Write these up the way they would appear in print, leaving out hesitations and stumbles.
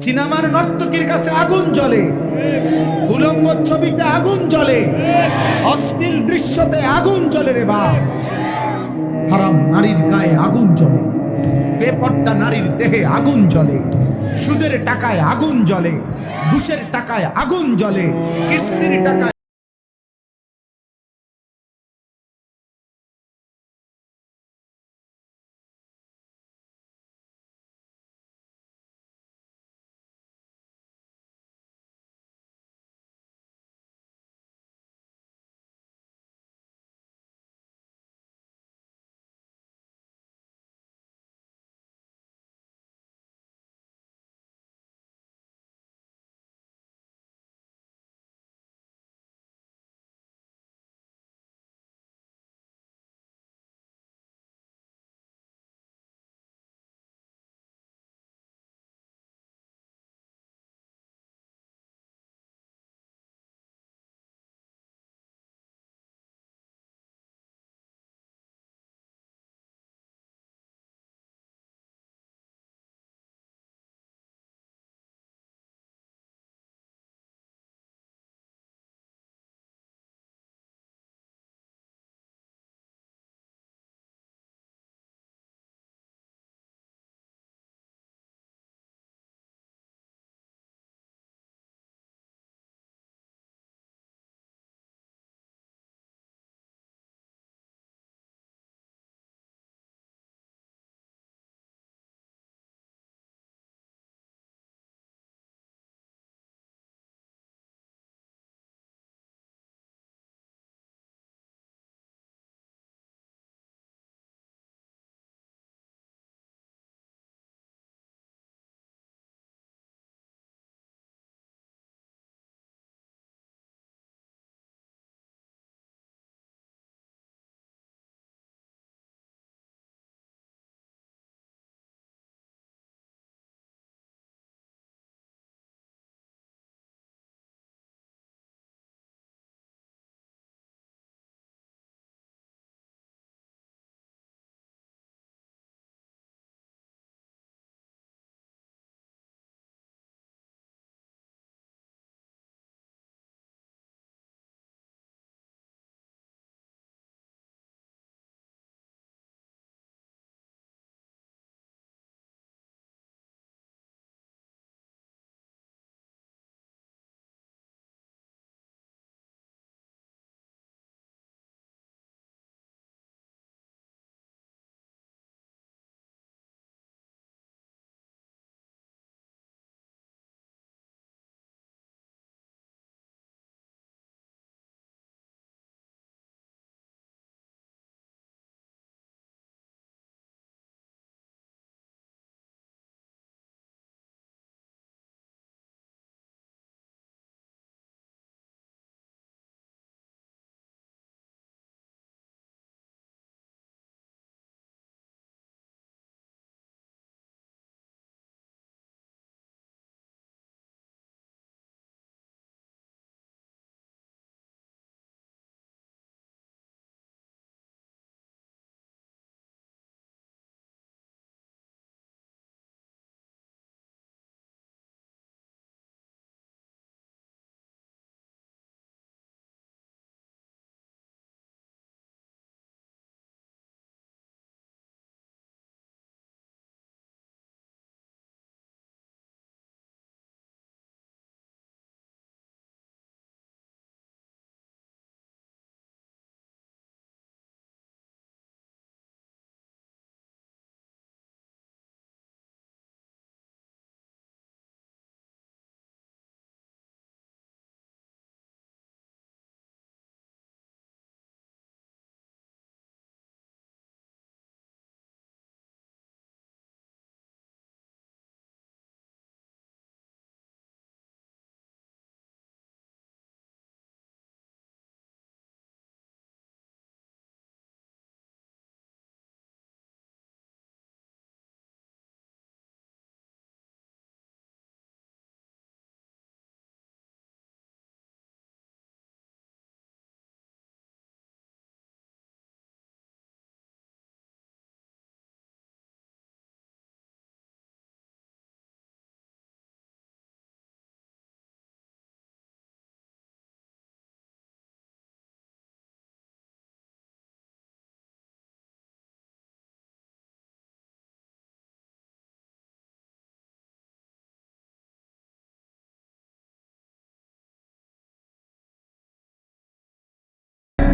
সিনেমার নর্তকীর কাছে আগুন জ্বলে, উলঙ্গ ছবিতে আগুন জ্বলে, অশ্লীল দৃশ্যতে আগুন জ্বলে রে বাপ। হারাম নারীর গায়ে আগুন জ্বলে, বেপর্দা নারীর দেহে আগুন জ্বলে, সুদের টাকায় আগুন জ্বলে, ঘুষের টাকায় আগুন জ্বলে, কিস্তির টাকায়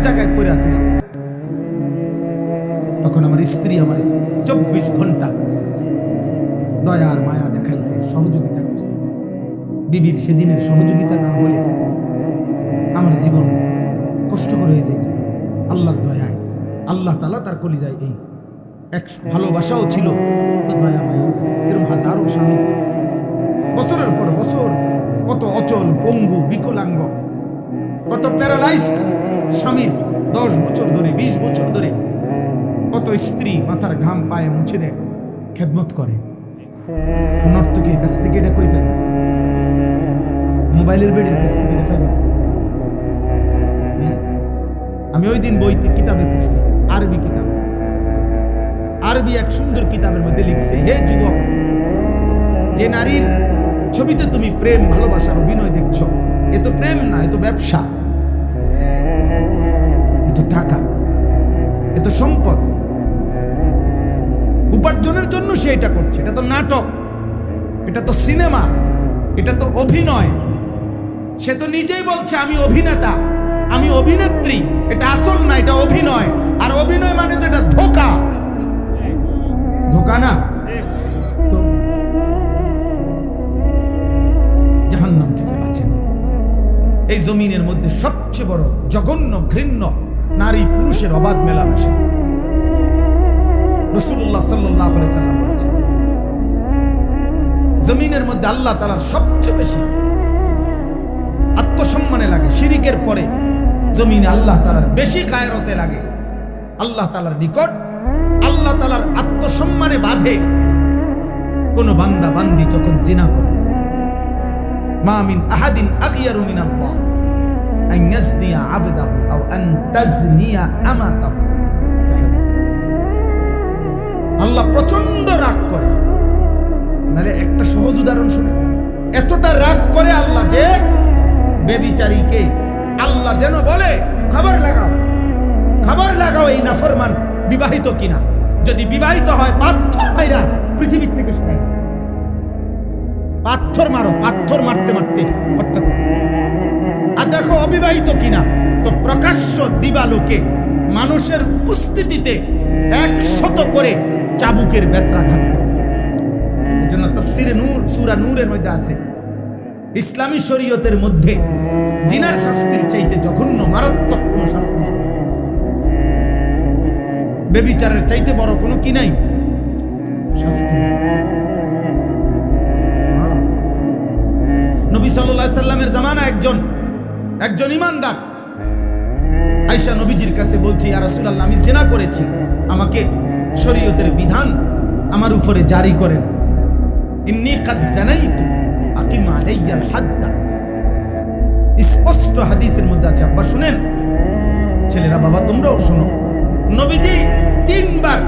জায়গায় পড়ে আসিলাম। তখন আমার স্ত্রী আমার 24 ঘন্টা দয়া আর মায়া দেখাইছে, সহযোগিতা করছে। বিবির সেদিনের সহযোগিতা না হলে আমার জীবন কষ্টকর হয়ে যেত। আল্লাহর দয়ায় আল্লাহ তাআলা তার কলিজায় এই এক ভালোবাসাও ছিল, তো দয়া মায়াও দেখাইছে। এরকম হাজারো স্বামী বছরের পর বছর, কত অচল পঙ্গু বিকলাঙ্গ, কত প্যারালাইজড স্বামীর 10 বছর ধরে 20 বছর ধরে কত স্ত্রী মাথার ঘাম পায়ে মুছে দেয়, খেদমত করে। নর্তকীর কাছ থেকে এটা কই পাবে? মোবাইলের বেডের কাছ থেকে এটা পাইবা? আমি ওই দিন বইতে কিতাবে পড়ছি, আরবি কিতাব, আরবি এক সুন্দর কিতাবের মধ্যে লিখছে, হে যুবক, যে নারীর ছবিতে তুমি প্রেম ভালোবাসার অভিনয় দেখছ, এ তো প্রেম না, এ তো ব্যবসা, এ তো টাকা, এ তো সম্পদ, উপার্জনের জন্য সে এটা করছে। এটা তো নাটক, এটা তো সিনেমা, এটা তো অভিনয়। সে তো নিজেই বলছে আমি অভিনেতা, আমি অভিনেত্রী। এটা আসল না, এটা অভিনয়। আর অভিনয় মানে তো এটা ধোঁকা, ধোঁকা না? তো জাহান্নাম থেকে বাঁচেন। এই জমিনের মধ্যে সবচেয়ে বড় জঘন্য ঘৃণ্য নারী পুরুষের অবাধ মেলামেশা। রাসূলুল্লাহ সাল্লাল্লাহু আলাইহি সাল্লাম বলেছেন, জমিনের মধ্যে আল্লাহ তাআলার সবচেয়ে বেশি আত্মসম্মানে লাগে শিরিকের পরে, জমিনে আল্লাহ তাআলার বেশি গায়রতে লাগে। আল্লাহ তাআলার নিকট আল্লাহ তাআলার আত্মসম্মানে বাঁধে কোন বান্দা বান্দি যখন জিনা করে। মা মিন আহাদিন আগিয়ারু মিনাল্লাহ আন ইয়াজনিয়া আবদাহু আও আন তাজনিয়া আমাতাহু। এটা হাদিস। আল্লাহ প্রচন্ড রাগ করে। নালে একটা সহজ উদাহরণ শুনে, এতটা রাগ করে আল্লাহ যে বেবিচারীকে আল্লাহ যেন বলে, খবর লাগাও, খবর লাগাও এই নাফরমান বিবাহিত কিনা। যদি বিবাহিত হয় পাথর মাইরা পৃথিবীর থেকে সরাই, পাথর মারো, পাথর মারতে মারতে হত্যা করো। আর দেখো অবিবাহিত কিনা, তো প্রকাশ্য দিবালোকে মানুষের উপস্থিতিতে 100 করে চাবুকের বেত্রাঘাত করো। এই জন্য তাফসীরে নূর সূরা নূরের মধ্যে আছে, ইসলামী শরীয়তের মধ্যে জিনার শাস্তির চাইতে জঘন্য মারাত্মক কোন শাস্তি নেই। বেবিচারের চাইতে বড় কোনো কি নাই, শাস্তি নেই। নবী সাল্লাল্লাহু আলাইহি সাল্লামের জামানা একজন ইমানদার আয়েশা নবীজির কাছে বলছে, ইয়া রাসূলুল্লাহ, আমি জিনা করেছি, আমাকে শরীয়তের বিধান আমার উপরে জারি করেন। ইন্নী কাদ জানাইতু আকিম আলাইয়াল হাদ্দা। স্পষ্ট হাদিসের মধ্যে আছে। আব্বা শুনেন, ছেলেরা বাবা তোমরাও শোনো, নবীজি 3 বার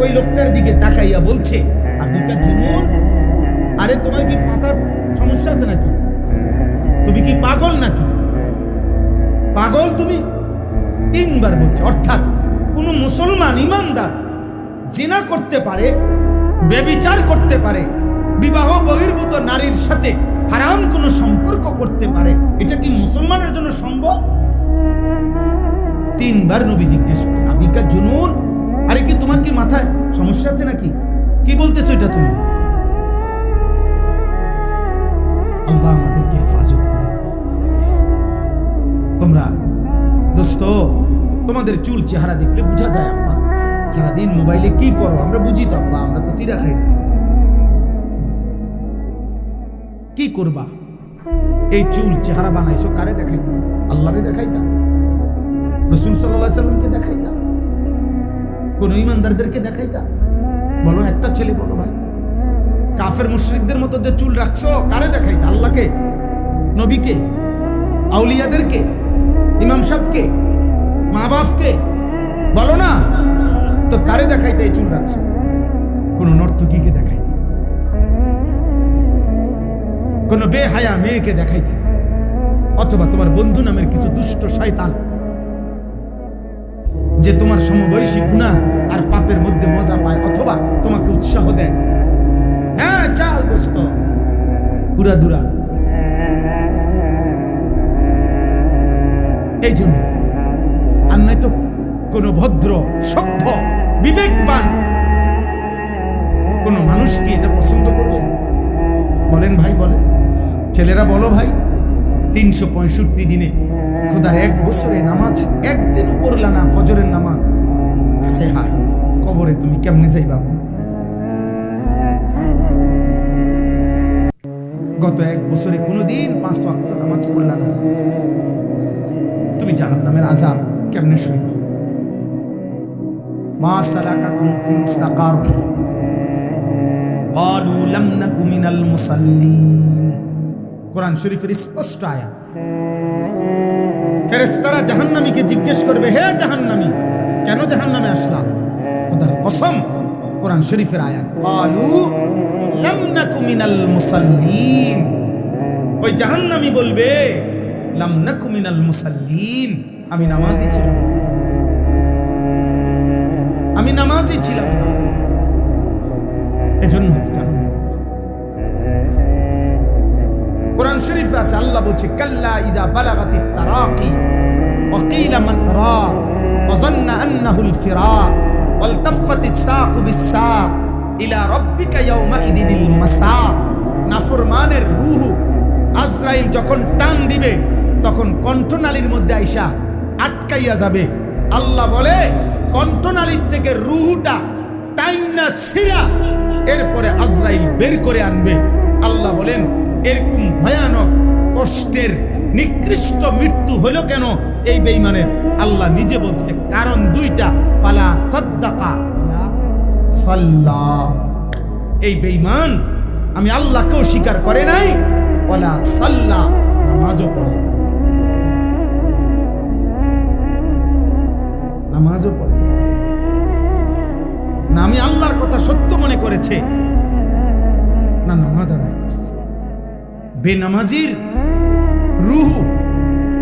ওই লোকটার দিকে তাকাইয়া বলছে, আবিকা জুনুন, আরে তোমার কি মাথার সমস্যা আছে নাকি? তুমি কি পাগল নাকি? পাগল তুমি? 3 বার বলছে। অর্থাৎ কোন মুসলমান ইমানদার জিনা করতে পারে, ব্যভিচার করতে পারে, বিবাহ বহির্ভূত নারীর সাথে হারাম কোন সম্পর্ক করতে পারে, এটা কি মুসলমানের জন্য সম্ভব? 3 বার নবী জিজ্ঞেস করছে, আবিকা জুনুন, আরে কি তোমার কি মাথায় সমস্যা আছে নাকি? কি বলতেছো এটা তুমি? আল্লাহ আমাদেরকে হেফাজত করে। তোমরা দোস্ত, তোমাদের চুল চেহারা দেখলে বোঝা যায় আব্বা, সারাদিন মোবাইলে কি করো আমরা বুঝি তো আব্বা, আমরা তো সিরা খাই না। কি করবা? এই চুল চেহারা বানাইছো কারে দেখাইতা? আল্লাহরে দেখাইতা? রাসূল সাল্লাল্লাহু আলাইহি সাল্লামকে দেখাইতা? কোন ইমানদারদেরকে দেখাইতা? বলো, একটা ছেলে বলো ভাই, কাফের মুশরিকদের মতো যে চুল রাখছো কারে দেখাইতা? আল্লাহকে, নবীকে, আউলিয়াদেরকে, ইমাম সাহেবকে, মা বাপকে? বলো না তো কারে দেখাইতা এই চুল রাখছো? কোন নর্তকীকে দেখাইতা? কোন বেহায়া মেয়েকে দেখাইতা? অথবা তোমার বন্ধু নামের কিছু দুষ্ট শয়তান যে তোমার সমবয়সী গুনাহ আর পাপের মধ্যে মজা পায়, অথবা তোমাকে উৎসাহ দেয়, হ্যাঁ চাল দোস্ত উড়াদুরা। এই জন্য আর নয়তো কোনো ভদ্র সভ্য বিবেকবান কোনো মানুষ কি এটা পছন্দ করবে? বলেন ভাই, বলেন ছেলেরা, বলো ভাই। 365 দিনে খোদার 1 বছরে নামাজ একদিনও পড়লা না, ফজরের নামাজ। হায় হায়, কবরে তুমি কেমনে যাইবা? গত 1 বছরে কোনোদিন 5 ওয়াক্ত নামাজ পড়লা না, তুমি জাহান্নামের আযাব কেমনে সইবা? মা সালাকাকুম ফি সাকার ক্বালু লাম নাকু মিনাল মুসাল্লিন। কোরআন শরীফের স্পষ্ট আয়াত। ফেরেশতারা জাহান্নামীকে জিজ্ঞেস করবে, হে জাহান্নামী, কেন জাহান্নামে আসলা? খোদার কসম, কোরআন শরীফের আয়াত, ক্বালু লাম নাকু মিনাল মুসাল্লিন। ওই জাহান্নামী বলবে, লাম নাকু মিনাল মুসাল্লিন, আমি নামাজি ছিলাম, আমি নামাজি ছিলাম না, এজন্য কোরআন শরীফে আছে, আল্লাহ বলছে, কাল্লা ইযা বালাগাতিত তারাকি ওয়া কিলা মান রাক ওয়া যান্না আন্নাহুল ফিরাক ওয়ালতাফাতিস সাকু বিস-সাক ইলা রাব্বিকা ইয়াওমা ইদিনিল মাসাক। নাফরমানের রূহ আজরাইল যখন টান দিবে তখন কণ্ঠনালীর মধ্যে আইসা আটকাইয়া যাবে। আল্লাহ বলে, কণ্ঠনালীর থেকে রূহটা টাইনা ছিঁড়া এরপরে আজরাইল বের করে আনবে। আল্লাহ বলেন, এরকম ভয়ানক কষ্টের নিকৃষ্ট মৃত্যু হলো কেন এই বেঈমানের? আল্লাহ নিজে বলছে, কারণ 2টা, ফালা সাদ্দাকা ওয়ালা সাল্লা। এই বেঈমান আমি আল্লাহকেও স্বীকার করে নাই, ওয়ালা সাল্লা, নামাজও পড়ে না, নামাজও পড়ে না। না আমি আল্লাহর কথা সত্য মনে করেছে, না নামাজ আদায় করছে। বেনামাজির রূহ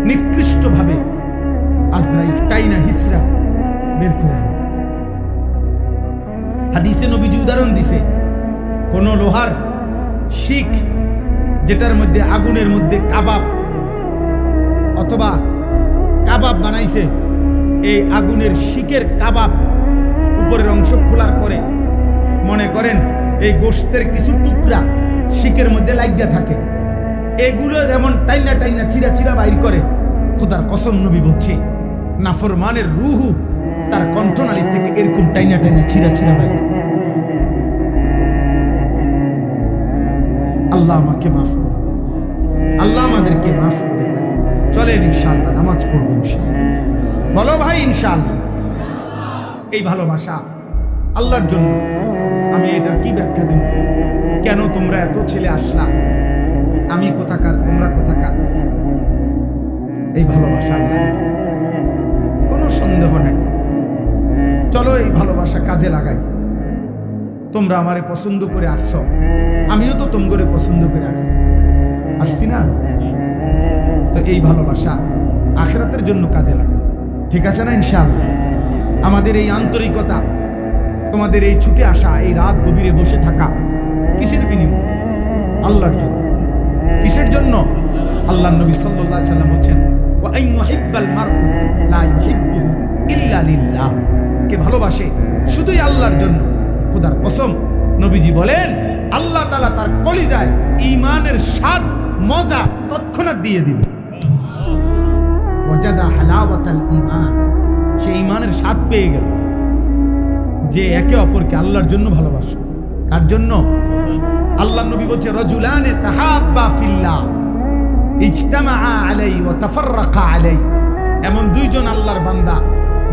নিকৃষ্ট ভাবে আজরাইল টাইনা হিসরা বের করে। হাদিসে নবীজি উদাহরণ দিছে, কোন লোহার শিক যেটার মধ্যে আগুনের মধ্যে কাবাব অথবা কাবাব বানাইছে, এই আগুনের শিকের কাবাব উপরের অংশ খোলার পরে মনে করেন এই গোশতের কিছু টুকরা শিকের মধ্যে লাগিয়া থাকে, এগুলো যেমন টাইনা টাইনা চিরা চিরা বাইর করে। খোদার কসম, নবী বলছে, নাফরমানের রূহ তার কণ্ঠনালী থেকে এরকম টাইনা টাইনা চিরা চিরা বাইর করে। আল্লাহ আমাকে মাফ করে দেন, আল্লাহ আমাদেরকে মাফ করে দেন। চলেন ইনশাআল্লাহ নামাজ পড়বো ইনশাআল্লাহ। বলো ভাই ইনশাআল্লাহ। এই ভালোবাসা আল্লাহর জন্য, আমি এটার কি ব্যাখ্যা দেব? কেন তোমরা এত ছেলে আসলা, আমি কোথাকার, তোমরা কোথাকার? এই ভালোবাসা আল্লাহর জন্য, কোনো সন্দেহ নাই। চলো এই ভালোবাসা কাজে লাগাই। তোমরা আমারে পছন্দ করে আসছো, আমিও তো তোমরে পছন্দ করে আসছি না? তো এই ভালোবাসা আখিরাতের জন্য কাজে লাগাই, ঠিক আছে না ইনশাআল্লাহ? আমাদের এই আন্তরিকতা, তোমাদের এই ছুটে আসা, এই রাত গভীরে বসে থাকা, কিসের বিনিময়? আল্লাহর জন্য। কিসের জন্য? আল্লাহ নবী সাল্লাল্লাহু আলাইহি সাল্লাম বলেন, ওয়া আইয়ুহিব্বাল মারউ লা ইউহিব্বুহু ইল্লা লিল্লাহ। কে ভালোবাসে শুধুই আল্লাহর জন্য। খোদার কসম, নবীজি বলেন, আল্লাহ তাআলা তার কলিজায় ঈমানের স্বাদ মজা তৎক্ষণাৎ দিয়ে দিবে। ওয়াজাদা হালাওয়াতাল ঈমান, সে ঈমানের স্বাদ পেয়ে গেল যে একে অপরকে আল্লাহর জন্য ভালোবাসে। কার জন্য? আল্লাহ নবী বলছে, রাজুলানে তাহাব্বা ফিল্লাহ ইজতামাআ আলাইহি ওয়া তাফাররাকা আলাইহি। এমন 2 জন আল্লাহর বান্দা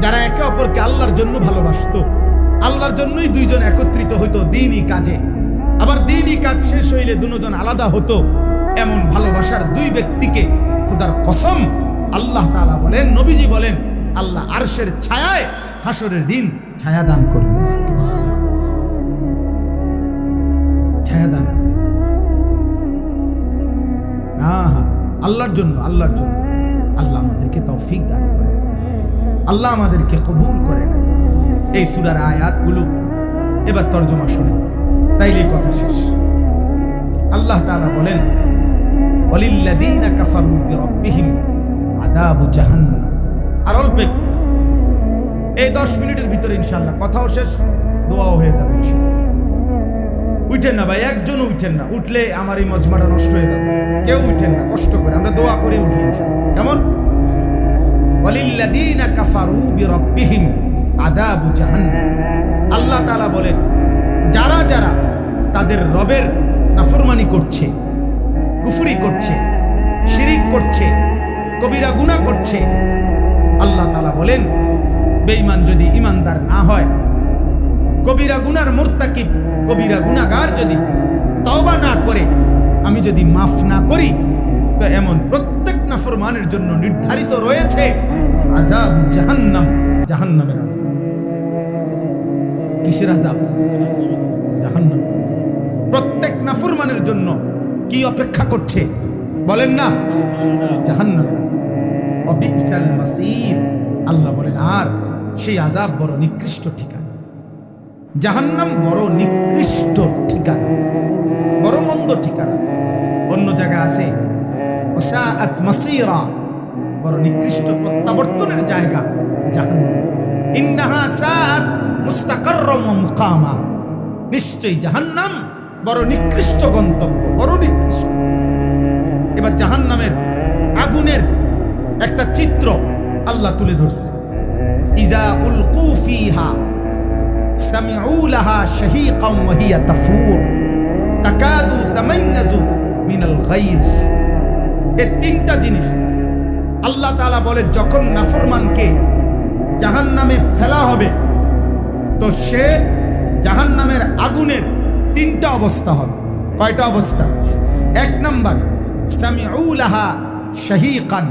যারা একে অপরকে আল্লাহর জন্য ভালোবাসতো, আল্লাহর জন্যই 2 জন একত্রিত হতো দ্বীনি কাজে। আবার দ্বীনি কাজ শেষ হইলে 2 জন আলাদা হতো। এমন ভালোবাসার 2 ব্যক্তিকে খোদার কসম আল্লাহ তাআলা বলেন, নবীজি বলেন, আল্লাহ আরশের ছায়ায় হাসরের দিন ছায়া দান করবেন, ছায়া দান করবেন। আল্লাহর জন্য, আল্লাহর জন্য। আল্লাহ আমাদেরকে তৌফিক দান করেন, আল্লাহ আমাদেরকে কবুল করেন। এই সূরার আয়াতগুলো এবার তরজমা শুনেন, তাইলে কথা শেষ। আল্লাহ তাআলা বলেন, ওয়ালিল্লাযীনা কাফারু বিরাব্বিহিম আযাবু জাহান্নাম। আর অল্প এই 10 মিনিটের ভিতরে ইনশাআল্লাহ কথাও শেষ, দোয়াও হয়ে যাবে ইনশাআল্লাহ। উঠেন না ভাই, একজন উঠেন না, উঠলে আমার এই মজমাটা নষ্ট হয়ে যাবে। কেউ উঠেন না, কষ্ট করে আমরা দোয়া করে উঠি ইনশাআল্লাহ। কেমন? ওয়ালিল্লাযীনা কাফারু বিরাব্বিহিম আযাবু জাহান্নাম। আল্লাহ তাআলা বলেন, যারা যারা তাদের রবের নাফরমানি করছে, কুফরি করছে, শিরিক করছে, কবিরা গুনাহ করছে, আল্লাহ তাআলা বলেন বেঈমান যদি ইমানদার না হয়, কবিরা গুনার মুরতাকিব, কবিরা গুনাহগার যদি তওবা না করে, আমি যদি মাফ না করি, তো এমন প্রত্যেক নাফরমানের জন্য নির্ধারিত রয়েছে আযাবু জাহান্নাম, জাহান্নামের আযাব। কিসের আযাব? জাহান্নামের আযাব। প্রত্যেক নাফরমানের জন্য কি অপেক্ষা করছে বলেন না? জাহান্নামের আযাব। ওয়াবিসাল মাসীর। আল্লাহ বলেন আর সেই আযাব বড় নিকৃষ্ট ঠিকানা। জাহান্নাম বড় নিকৃষ্ট ঠিকানা, বড় মন্দ ঠিকানা। অন্য জায়গায় আছে ওয়াসাআত মাসীরা, বড় নিকৃষ্ট প্রত্যাবর্তনের জায়গা জাহান্নাম। ইন্নাহা সাআত মুস্তাকাররাম ওয়া মুকামা। নিশ্চয়ই জাহান্নাম বড় নিকৃষ্ট গন্তব্য, বড় নিকৃষ্ট। এবার জাহান্নামের আগুনের একটা চিত্র আল্লাহ তুলে ধরছে। ইজা উলকু ফিহা সামিউ লাহা শাহীকাম ওয়া হিয়া তাফুর তাকাদু তামাইয়াজু মিনাল গায়জ। এই তিনটা জিনিস আল্লাহ তাআলা বলে, যখন নাফরমানকে জাহান্নামে ফেলা হবে তো সে জাহান্নামের আগুনের তিনটা অবস্থা হবে। কয়টা অবস্থা? 1 নাম্বার সামিউ লাহা শাহীকান,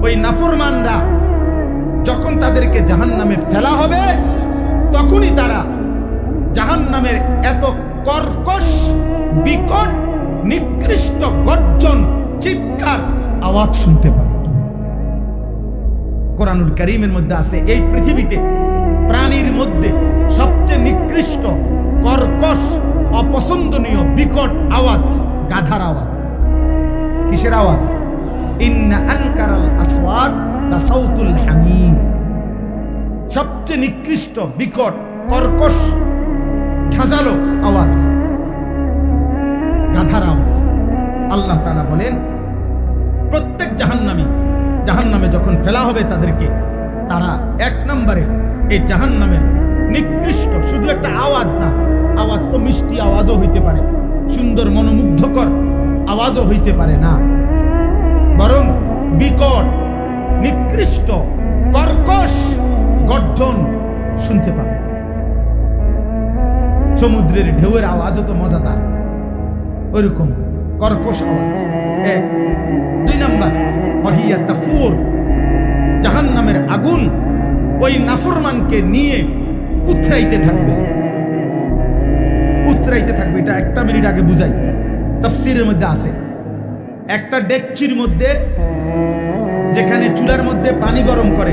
ওই নাফরমানরা যখন তাদেরকে জাহান্নামে ফেলা হবে তখনই তারা জাহান্নামের এত কর্কশ, বিকট, নিকৃষ্ট গর্জন, চিৎকার, আওয়াজ শুনতে পাবে। কোরআনুল কারীমের মধ্যে আছে এই পৃথিবীতে প্রাণীর মধ্যে সবচেয়ে নিকৃষ্ট, কর্কশ, অপছন্দনীয়, বিকট আওয়াজ গাধার আওয়াজ। কিসের আওয়াজ? ইন্না আনকারাল আসওয়াত লাসাউতুল হামির। সবচেয়ে নিকৃষ্ট, বিকট, কর্কশ, ঝাঁঝালো আওয়াজ গাধার আওয়াজ। আল্লাহ তাআলা বলেন প্রত্যেক জাহান্নামে যখন ফেলা হবে তাদেরকে, তারা 1 নম্বরে এই জাহান্নামের নিকৃষ্ট, শুধু একটা আওয়াজ না, আওয়াজ তো মিষ্টি আওয়াজও হইতে পারে, সুন্দর মনোমুগ্ধকর আওয়াজও হইতে পারে না, বরং বিকট, নিকৃষ্ট, কর্কশ গর্জন শুনতে পাবে। সমুদ্রের ঢেউয়ের আওয়াজও তো মজাদার, ওইরকম কর্কশ আওয়াজ। 1। 2 নাম্বার ওয়াহিয়া তাফুর, জাহান্নামের আগুন ওই নাফরমানকে নিয়ে উতরাইতে থাকবে, উতরাইতে থাকবে। এটা 1 মিনিট আগে বুঝাই, তাফসীরের মধ্যে আছে। একটা ডেকচির মধ্যে, যেখানে চুলার মধ্যে পানি গরম করে,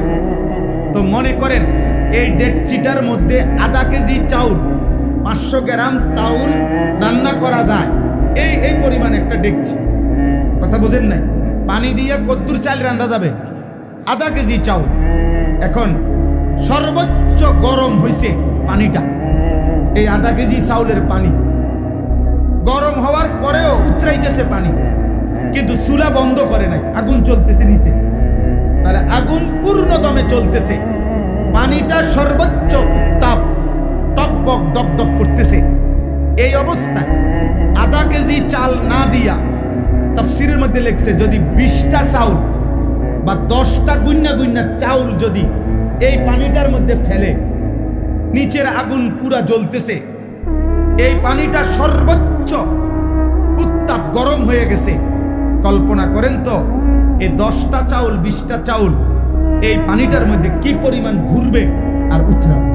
তো মনে করেন এই ডেকচিটার মধ্যে আধা কেজি চাউল, 500 গ্রাম চাউল রান্না করা যায়, এই পরিমাণ একটা ডেকচি। কথা বুঝেন নাই? পানি দিয়ে কদ্দুর চাল রান্না যাবে? আধা কেজি চাউল। এখন সর্বোচ্চ গরম হয়েছে পানিটা, এই আধা কেজি চাউলের পানি গরম হওয়ার পরেও উতরাইতেছে পানি, কিন্তু চুলা বন্ধ করে নাই, আগুন চলতেছে নিচে। তাহলে আগুন পূর্ণ দমে চলতেছে, পানিটা সর্বোচ্চ উত্তাপ, টকবক ডকডক করতেছে। এই অবস্থায় আধা কেজি চাল না দিয়া, তাফসীরের মধ্যে লেখছে যদি 20টা চাউল বা 10টা গুন্না চাউল যদি এই পানিটার মধ্যে ফেলে, নিচের আগুন পুরা জ্বলতেছে, এই পানিটা সর্বোচ্চ উত্তাপ গরম হয়ে গেছে। কল্পনা করেন তো এই 10টা চাউল, 20টা চাউল এই পানিটার মধ্যে কি পরিমাণ ঘুরবে আর উতরাবে।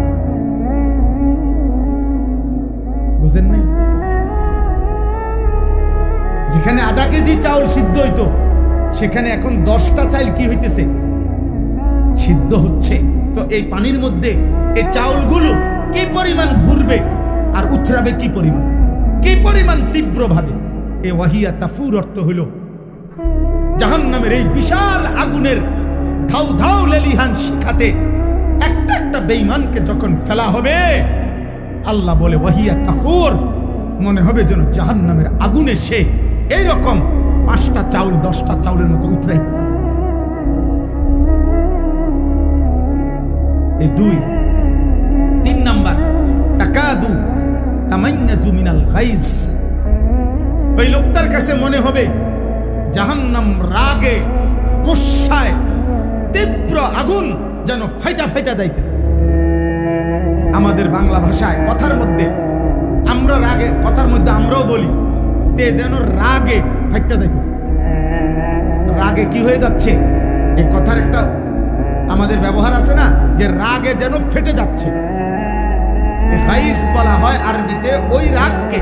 বুঝেন নাই? যেখানে আধা কেজি চাউল সিদ্ধ হইতো, সেখানে এখন 10টা চাল কি হইতেছে? সিদ্ধ হচ্ছে। তো এই পানির মধ্যে এই চাউলগুলো কি পরিমাণ ঘুরবে আর উতরাবে কি পরিমাণ তীব্রভাবে। এই ওয়াহিয়া তাফুর অর্থ হইল জাহান্নামের এই বিশাল আগুনের ধাউ ধাউ লেলিহান শিখাতে একটা একটা বেঈমানকে যখন ফেলা হবে, আল্লাহ বলে ওয়াহিয়া তাফুর, মনে হবে যেন জাহান্নামের আগুনে সে এইরকম 5টা চাউল 10টা চাউলের মতো উতরাইতেছে। এই 2। 3 নাম্বার, তাকাদু তামাইয়াজু মিনাল গাইজ, ওই লোকটার কাছে মনে হবে জাহান্নাম রাগে গোসায় তীব্র আগুন যেন ফাইটা ফাইটা যাইতেছে। আমাদের বাংলা ভাষায় কথার মধ্যে আমরা রাগে, কথার মধ্যে আমরাও বলি তে যেন রাগে ফাইটা যাইতেছে। রাগে কি হয়ে যাচ্ছে, এই কথার একটা আমাদের ব্যবহার আছে না, যে রাগে যেন ফেটে যাচ্ছে। গাইজ বলা হয় আরবিতে ওই রাগকে,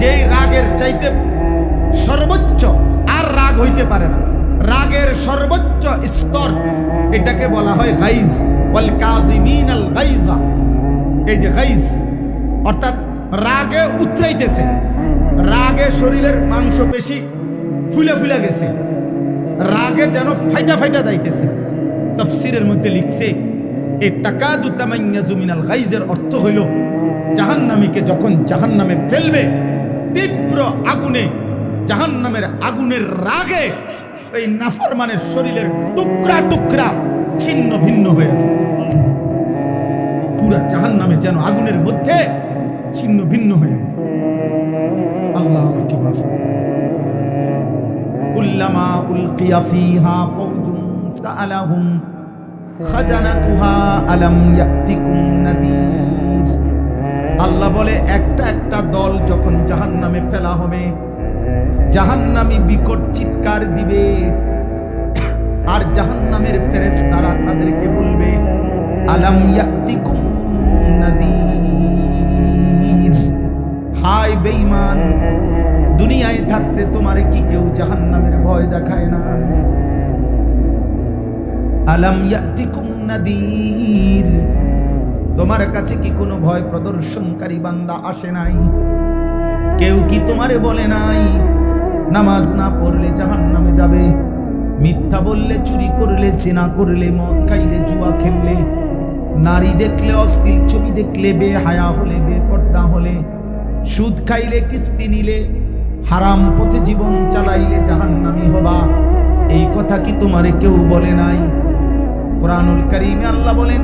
যেই রাগের চাইতে সর্বোচ্চ আর রাগ হইতে পারে না, রাগের সর্বোচ্চ স্তর, এটাকে বলা হয় গাইজ। ওয়াল কাযিমিনাল গাইজা, এই যে গাইজ অর্থাৎ রাগে উতরাইতেছে, রাগে শরীরের মাংসপেশি ফুলে ফুলে গেছে, রাগে যেন ফাইটা ফাইটা যাইতেছে। তাফসীরের মধ্যে লিখছে এই তাকাদু তামাইয়াজু মিনাল গাইজের অর্থ হইল জাহান্নামীকে যখন জাহান্নামে ফেলবে তীব্র আগুনে, জাহান্নামের আগুনের রাগে ওই নাফরমানের শরীরের টুকরা টুকরা ছিন্ন ভিন্ন হয়ে যায়। পুরা জাহান্নামে যেন আগুনের মধ্যে ছিন্ন ভিন্ন হয়ে গেছে। আল্লাহ আমাকে মাফ করে দেন। কুল্লামা উলকিয়া ফিহা ফাওজুন সাআলাহুম খাজানাতুহা আলাম ইয়াতিকুম নাদির। আল্লাহ বলে একটা একটা দল যখন জাহান্নামে ফেলা হবে, জাহান্নামী বিকট চিৎকার দিবে, আর জাহান্নামের ফেরেশতারা তাদেরকে বলবে আলাম ইয়াতিকুম নাদির, হায় বেঈমান, দুনিয়ায় থাকতে তোমারে কি কেউ জাহান্নামের ভয় দেখায় না? আলাম ইয়াতিকুম নাদির, তোমার কাছে কি কোনো ভয় প্রদর্শনকারী বান্দা আসে নাই? কেউ কি তোমারে বলে নাই নামাজ না পড়লে জাহান্নামে যাবে, মিথ্যা বললে, চুরি করলে, জিনা করলে, মদ খাইলে, জুয়া খেললে, নারী দেখলে, অশ্লীল ছবি দেখলে, বেহায়া হলে, বেপর্দা হলে, সুদ খাইলে, কিস্তি নিলে, হারাম পথে জীবন চালাইলে জাহান্নামী হবা? এই কথা কি তোমারে কেউ বলে নাই? কুরআনুল কারীমে আল্লাহ বলেন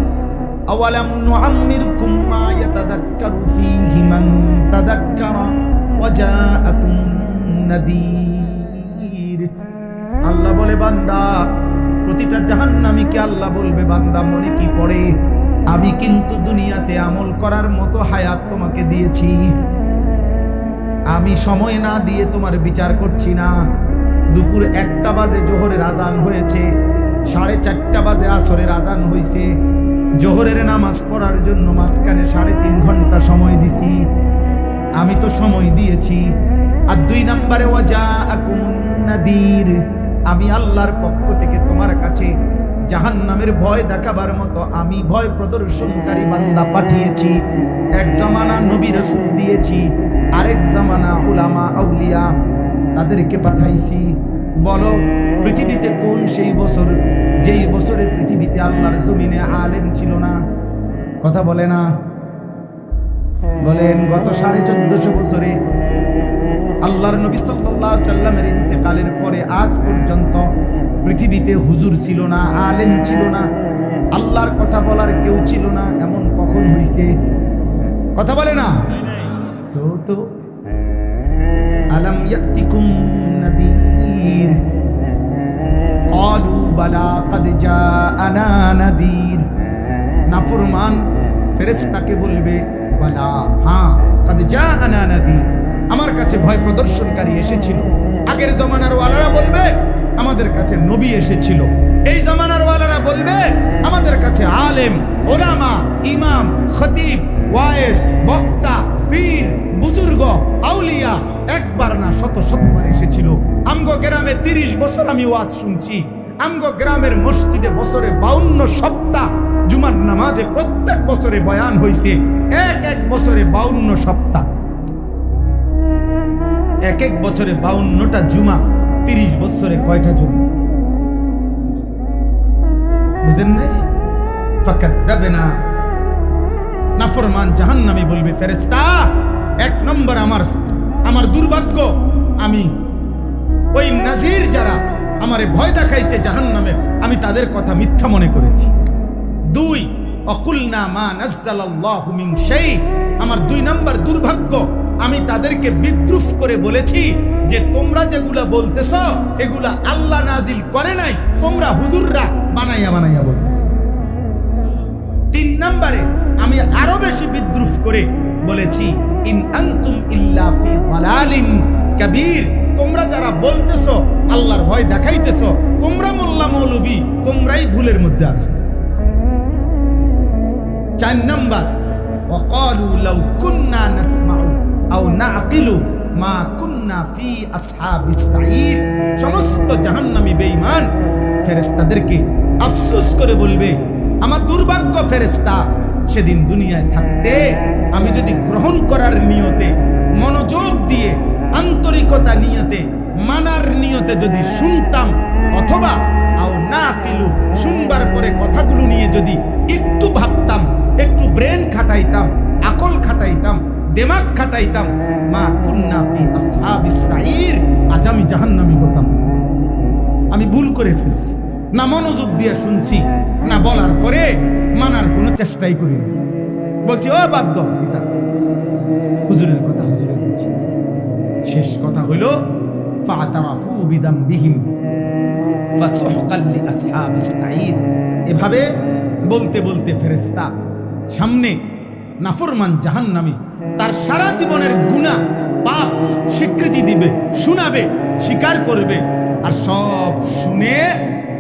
আওয়ালাম নুআম্মিরকুম মা ইয়াতাযাক্কারু ফীহি মান তাযাক্কারা ওয়া জাআকুমুন নাদীর। আল্লাহ বলে বান্দা, প্রতিটা জাহান্নামীকে আল্লাহ বলবে বান্দা মনে কি পড়ে, আমি কিন্তু দুনিয়াতে আমল করার মতো হায়াত তোমাকে দিয়েছি, আমি সময় না দিয়ে তোমার বিচার করছি না। দুপুর 1টা বাজে জোহরের আজান হয়েছে, 4:30 বাজে আসরের আজান হয়েছে, জোহরের নামাজ পড়ার জন্য মাঝখানে 3.5 ঘন্টা সময় দিছি, আমি তো সময় দিয়েছি। আর 2 নম্বরে ওয়াজাআকুমুন নাদির, আমি আল্লাহর পক্ষ থেকে তোমার কাছে জাহান্নামের ভয় দেখাবার মতো আমি ভয় প্রদর্শনকারী বান্দা পাঠিয়েছি। এক জামানা নবী রাসূল দিয়েছি, আরেক জামানা উলামা আউলিয়া তাদেরকে পাঠাইছি। বলো পৃথিবীতে কোন সেই বছর যেই বছরে পৃথিবীতে আল্লাহর জমিনে আলেম ছিল না? কথা বলে না, বলেন গত 1450 বছরে আল্লাহর নবী সাল্লাল্লাহু আলাইহি সাল্লামের ইন্তেকালের পরে আজ পর্যন্ত পৃথিবীতে হুজুর ছিল না, আলেম ছিল না, আল্লাহর কথা বলার কেউ ছিল না, এমন কখন হইছে? কথা বলে না তো আলাম ইয়াতিকুম নাদির ক্বালু বালা ক্বাদ জাআনা নাদির। নাফরমান ফেরেশতাকে বলবে বালা, হ্যাঁ, ক্বাদ জাআনা নাদির, আমার কাছে ভয় প্রদর্শনকারী এসেছিল। আগের জামানার ওয়ালারা বলবে আমাদের কাছে নবী এসেছিল, এই জামানার ওয়ালারা বলবে আমাদের কাছে আলেম, ওলামা, ইমাম, খতিব, ওয়াইজ, বক্তা, পীর, বুজুর্গ, আউলিয়া একবার না শত শতবার এসেছিল। আমগো গ্রামে 30 বছর আমি ওয়াজ শুনছি, আমগো গ্রামের মসজিদে বছরে 52 সপ্তাহ জুমার নামাজে প্রত্যেক বছরে বয়ান হইছে, এক বছরে 52 সপ্তাহ, এক বছরে 52টা জুমা, 30 বছরে কয়টা জুমা? বুঝেন নাই? ফাকাদ্দাবনা নাফরমান জাহান্নামী বলবে, ফেরেশতা, এক নম্বর আমার দুর্ভাগ্য, আমি ওই নাজির যারা আমারে ভয় দেখাইছে জাহান্নামের, আমি তাদের কথা মিথ্যা মনে করেছি। দুই, অকুলনা মা নাজ্জালাল্লাহু মিন শাই, আমার দুই নম্বর দুর্ভাগ্য, আমি তাদেরকে বিদ্রুপ করে বলেছি যে তোমরা যেগুলা বলতেছ এগুলা আল্লাহ নাজিল করে নাই, তোমরা হুজুররা বানাইয়া বানাইয়া বলতেছ। তিন নম্বরে আমি আরো বেশি বিদ্রুপ করে বলেছি, ইন আনতুম ইল্লা ফি দালালিন কাবীর, তোমরা যারা বলতেছ আল্লাহর ভয় দেখাইতেছ, তোমরা মোল্লা মৌলবী, তোমরাই ভুলের মধ্যে আছো। চার নম্বর, ওয়াকালু লাউ কুন্না নাসমাউ আও নাআকিলু মা কুন্না ফি আসহাবিস সাঈর, সমস্ত জাহান্নামী বেঈমান ফেরেশতাদেরকে আফসোস করে বলবে, আমার দুর্ভাগ্য ফেরেশতা, সেদিন দুনিয়ায় থাকতে আমি যদি গ্রহণ করার নিয়তে, মনোযোগ দিয়ে, আন্তরিকতা নিয়তে, মানার নিয়তে যদি শুনতাম, অথবা আও নাআকিলু, শুনবার পরে কথাগুলো নিয়ে যদি একটু ভাবতাম, একটু ব্রেন খাটাইতাম, আকল খাটাইতাম, দিমাগ খাটাইতাম, মা কুন্না ফি আসহাবিস সাঈর, আজ আমি জাহান্নামী হতাম। আমি ভুল করে ফেলছি, না মনোযোগ দিয়ে শুনছি, না বলার পরে মানার কোনো চেষ্টাই করি না, বলছি ও বাদ দাও, পিতা হুজুরের কথা হুজুরে বলছি। শেষ কথা হইল ফাতারাফু বিদামবিহিম ফাসুহকাল লিআসহাবিস সাঈর। এভাবে বলতে বলতে ফেরেশতা সামনে নাফরমান জাহান্নামী তার সারা জীবনের গুনাহ পাপ স্বীকৃতি দিবে, শোনাবে, স্বীকার করবে, আর সব শুনে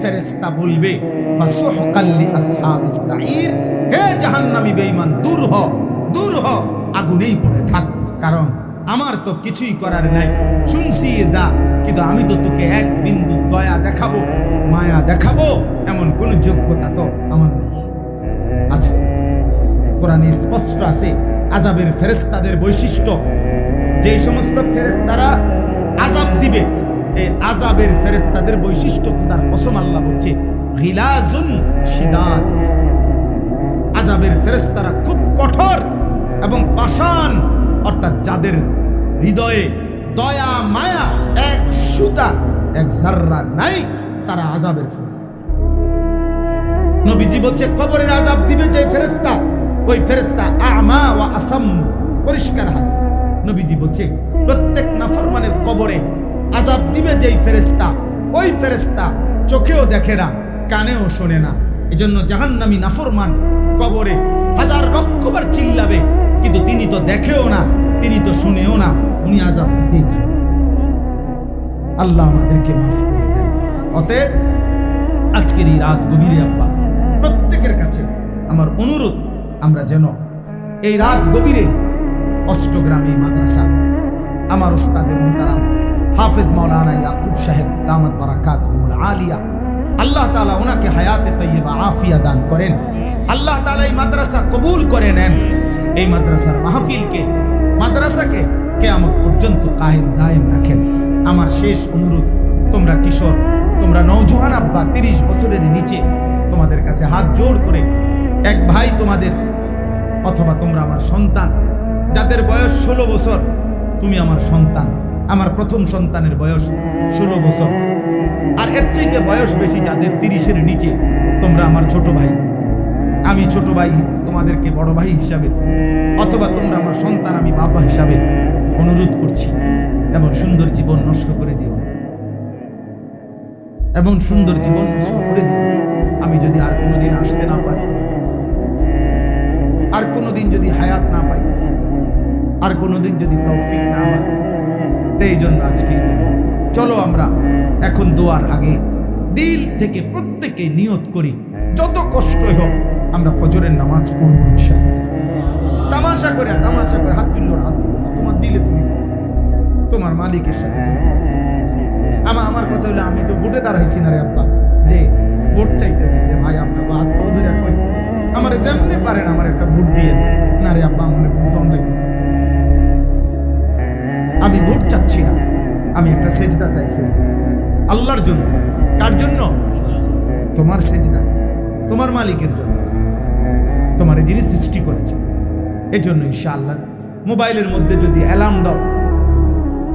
ফেরেশতা বলবে, ফাসুহকাল লিআসহাবিস সাঈর, হে জাহান্নামী বেঈমান, দূর হ, দূর হ, আগুনেই পড়ে থাক, কারণ আমার তো কিছুই করার নাই, শুনছি যা, কিন্তু আমি তো তোকে এক বিন্দু দয়া দেখাবো, মায়া দেখাবো, এমন কোন যোগ্যতা তো আমার নেই। আচ্ছা, কোরআনে স্পষ্ট আছে আযাবের ফেরেশতাদের বৈশিষ্ট্য, যে সমস্ত ফেরেশতারা আযাব দিবে, এই আযাবের ফেরেশতাদের বৈশিষ্ট্য খোদার কসম আল্লাহ বলছে, গিলাজুন শিদাত, আযাবের ফেরেশতারা খুব কঠোর এবং পাষাণ, অর্থাৎ যাদের হৃদয়ে দয়া মায়া এক সুতা, এক জাররা নাই, তারা আযাবের ফেরেশতা। নবীজি বলছে কবরের আযাব দিবে যে ফেরেশতা, ওই ফেরেশতা আমা ওয়া আসাম, পরিষ্কার হাদিস। নবীজি বলছে প্রত্যেক নাফরমানের কবরে আযাব দিবে যেই ফেরেশতা, ওই ফেরেশতা চোখেও দেখে না, কানেও শোনে না। এজন্য জাহান্নামী নাফরমান কবরে হাজার লক্ষবার চিল্লাবে, কিন্তু তিনি তো দেখেও না, তিনি তো শুনেও না, উনি আযাব দিতেই থাকেন। আল্লাহ আমাদেরকে মাফ করে দেন। অতএব আজকের এই রাত গভীরে আব্বা প্রত্যেকের কাছে আমার অনুরোধ, আমরা যেন এই রাত গভীরে অষ্টগ্রামী মাদ্রাসা, আমার উস্তাদে মুহতারাম হাফেজ মাওলানা ইয়াকুব সাহেব দামাত বারাকাতুহুল আলিয়া, আল্লাহ তাআলা ওনাকে হায়াতে তৈয়বা আফিয়া দান করেন, আল্লাহ তাআলা এই মাদ্রাসা কবুল করে নেন, এই মাদ্রাসার মাহফিলকে, মাদ্রাসাকে কিয়ামত পর্যন্ত কায়েম দায়েম রাখেন। আমার শেষ অনুরোধ, তোমরা কিশোর, তোমরা নওজোয়ান আব্বা, 30 বছরের নিচে, তোমাদের কাছে হাত জোড় করে, এক ভাই তোমাদের, অথবা তোমরা আমার সন্তান, যাদের বয়স 16 বছর, তুমি আমার সন্তান, আমার প্রথম সন্তানের বয়স 16 বছর, আর এর চাইতে বয়স বেশি যাদের 30-এর নিচে, তোমরা আমার ছোট ভাই, আমি ছোট ভাই তোমাদেরকে বড় ভাই হিসাবে, অথবা তোমরা আমার সন্তান, আমি বাবা হিসাবে অনুরোধ করছি, এমন সুন্দর জীবন নষ্ট করে দিও না, এমন সুন্দর জীবন নষ্ট করে দিও। আমি যদি আর কোনোদিন আসতে না পারি, আর কোনোদিন যদি হায়াত না পাই, আর কোনোদিন যদি তৌফিক না হয়, তো এই জন্য আজকেই বলব, চলো আমরা এখন দোয়ার আগে দিল থেকে প্রত্যেকে নিয়ত করি, যত কষ্টই হোক আমরা ফজরের নামাজ পড়ব ইনশাআল্লাহ। তামাশা করে হাত তুললো, হাত তুললো, তোমার দিলে তুমি করো, তোমার মালিকের সাথে তুমি করো। আমার কথা হলো, আমি তো ভোটে দাঁড়াইছি না রে আব্বা, যে ভোট চাইতেছি, যে ভাই আপনাকে হাত পাও ধরে কই, আমার যেমনি পারেন আমার একটা ভোট দিয়ে না রে আব্বা, আমার ভোট দম লাগবে। আমি ভোট চাচ্ছি না, আমি একটা সেজদা চাইছি আল্লাহর জন্য। কার জন্য? তোমার সেজদা, তোমার মালিকের জন্য, তোমার যিনি সৃষ্টি করেছে, এই জন্য ইনশাআল্লাহ মোবাইলের মধ্যে যদি অ্যালার্ম দাও,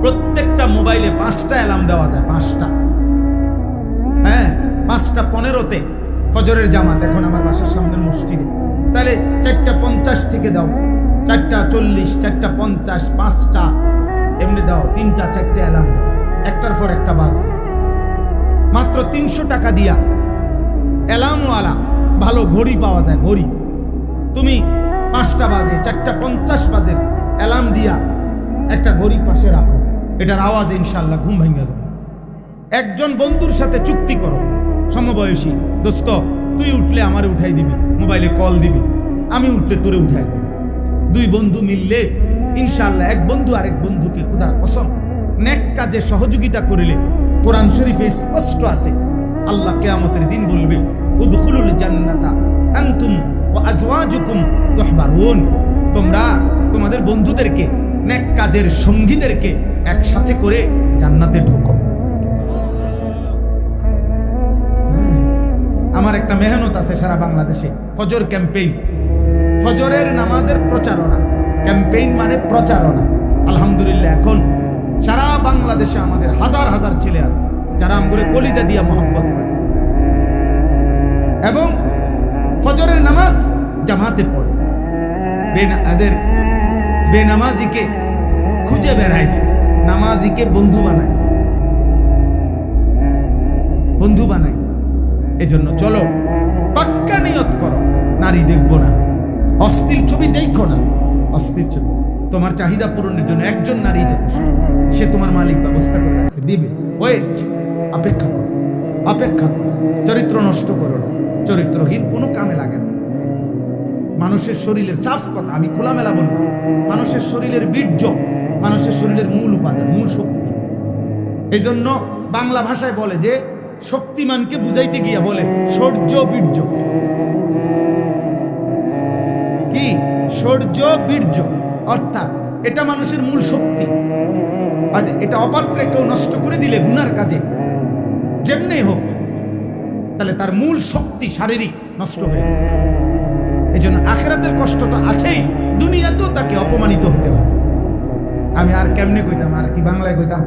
প্রত্যেকটা মোবাইলে 5টা অ্যালার্ম দেওয়া যায়, 5টা, হ্যাঁ 5টা 15-তে ফজরের জামাত এখন আমার বাসার সামনের মসজিদে, তাহলে 4:50 থেকে দাও, 4:40, 4:50, 5টা এমনি দাও, 3টা 4টে অ্যালার্ম, একটার পর একটা বাজবে। মাত্র 300 টাকা দিয়া অ্যালার্মওয়ালা ভালো ঘড়ি পাওয়া যায়। ঘড়ি তুমি 5টা বাজে, 4:50 বাজে অ্যালার্ম দিয়া একটা ঘড়ি পাশে রাখো, এটার আওয়াজে ইনশাআল্লাহ ঘুম ভেঙে যাবে। একজন বন্ধুর সাথে চুক্তি করো, সমবয়সী, দোস্ত তুই উঠলে আমারে উঠাই দিবি, মোবাইলে কল দিবি, আমি উঠলে তোরে উঠাই দিবি। 2 বন্ধু মিললে ইনশাআল্লাহ এক বন্ধু আরেক বন্ধুকে খোদার কসম নেক কাজে সহযোগিতা করিলে, কোরআন শরীফে স্পষ্ট আছে আল্লাহ কিয়ামতের দিন বলবে উদখুলুল জান্নাতা আনতুম ওয়া আজওয়াজুকুম তুহবারুন, তোমরা তোমাদের বন্ধুদেরকে নেক কাজের সঙ্গীদেরকে একসাথে করে জান্নাতে ঢোকো। আমার একটা মেহনত আছে সারা বাংলাদেশে, ফজর ক্যাম্পেইন, ফজরের নামাজের প্রচারণা ক্যাম্পেইন, মানে প্রচারণা। আলহামদুলিল্লাহ এখন সারা বাংলাদেশে আমাদের হাজার হাজার ছেলে আছে যারা আমগুলো কলিজা দিয়া মহব্বত করে এবং ফজরের নামাজ জামাতে পড়ে, বেনামাজিকে খুঁজে বেড়ায়, নামাজিকে বন্ধু বানায়, বন্ধু বানায়। এজন্য চলো পাক্কা নিয়ত করো, নারী দেখবো না, অস্থির ছবি দেখো না, অস্থির ছবি। তোমার চাহিদা পূরণের জন্য একজন নারী যথেষ্ট, সে তোমার মালিক ব্যবস্থা করে রাখছে, দিবে। ওয়েট, অপেক্ষা করো, অপেক্ষা করো। চরিত্র নষ্ট করো না, চরিত্রহীন কোনো কামে লাগে না। মানুষের শরীরের সাফ কথা আমি খোলামেলা বলবো, মানুষের শরীরের বীর্য মানুষের শরীরের মূল উপাদান, মূল শক্তি। এই জন্য বাংলা ভাষায় বলে যে শক্তিমানকে বুঝাইতে গিয়া বলে শৌর্য বীর্য। কি শৌর্য বীর্য? অর্থাৎ এটা মানুষের মূল শক্তি, আর এটা অপাত্রে কেউ নষ্ট করে দিলে গুনার কাজে যেমনি হোক, তাহলে তার মূল শক্তি শারীরিক নষ্ট হয়ে যায়। এই জন্য আখিরাতের কষ্ট তো আছেই, দুনিয়াতেও তাকে অপমানিত হতে হয়। আমি আর কেমনে কইতাম, আর কি বাংলায় কইতাম,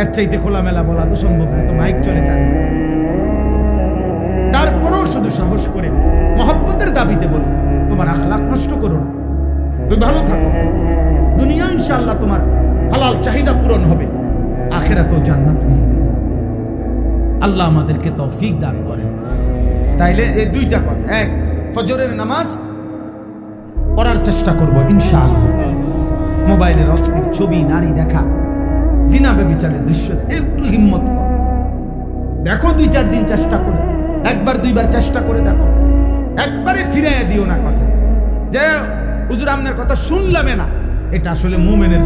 এর চাইতে খোলামেলা বলা তো সম্ভব না, তো মাইক চলে চারিদিকে। তারপরেও শুধু সাহস করে মহব্বতের দাবিতে বল, তোমার আখলাক নষ্ট করো না, তুমি ভালো থাকো, দুনিয়া ইনশাআল্লাহ তোমার হালাল চাহিদা পূরণ হবে, আখিরাতেও জান্নাত মিলবে। আল্লাহ আমাদেরকে তৌফিক দান করেন। তাইলে এই 2টা কথা, এক ফজরের নামাজ পড়ার চেষ্টা করব ইনশাআল্লাহ, মোবাইলের অস্থির ছবি, নারী দেখা, জিনা ব্যভিচারের দৃশ্য একটু হিম্মত করো, দেখো 2-4 দিন চেষ্টা করো, 1-2বার চেষ্টা করে দেখো, একবারে ফিরাইয়া দিও না কথা যে হুজুর আপনার কথা শুনলামে না। এটা আসলে মুমিনের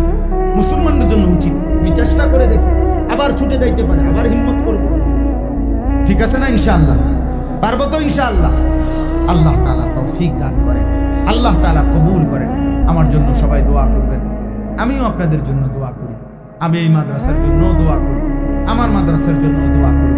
মুসলমানদের জন্য উচিত। আমি চেষ্টা করে দেখি, আবার ছুটে যাইতে পারে, আবার হিম্মত করব, ঠিক আছে না? ইনশাআল্লাহ পারবো তো ইনশাআল্লাহ। আল্লাহ তাআলা তৌফিক দান করেন, আল্লাহ তাআলা কবুল করেন। আমার জন্য সবাই দোয়া করবেন, আমিও আপনাদের জন্য দোয়া করি। আমি এই মাদ্রাসার জন্য দোয়া করি, আমার মাদ্রাসার জন্য দোয়া করি।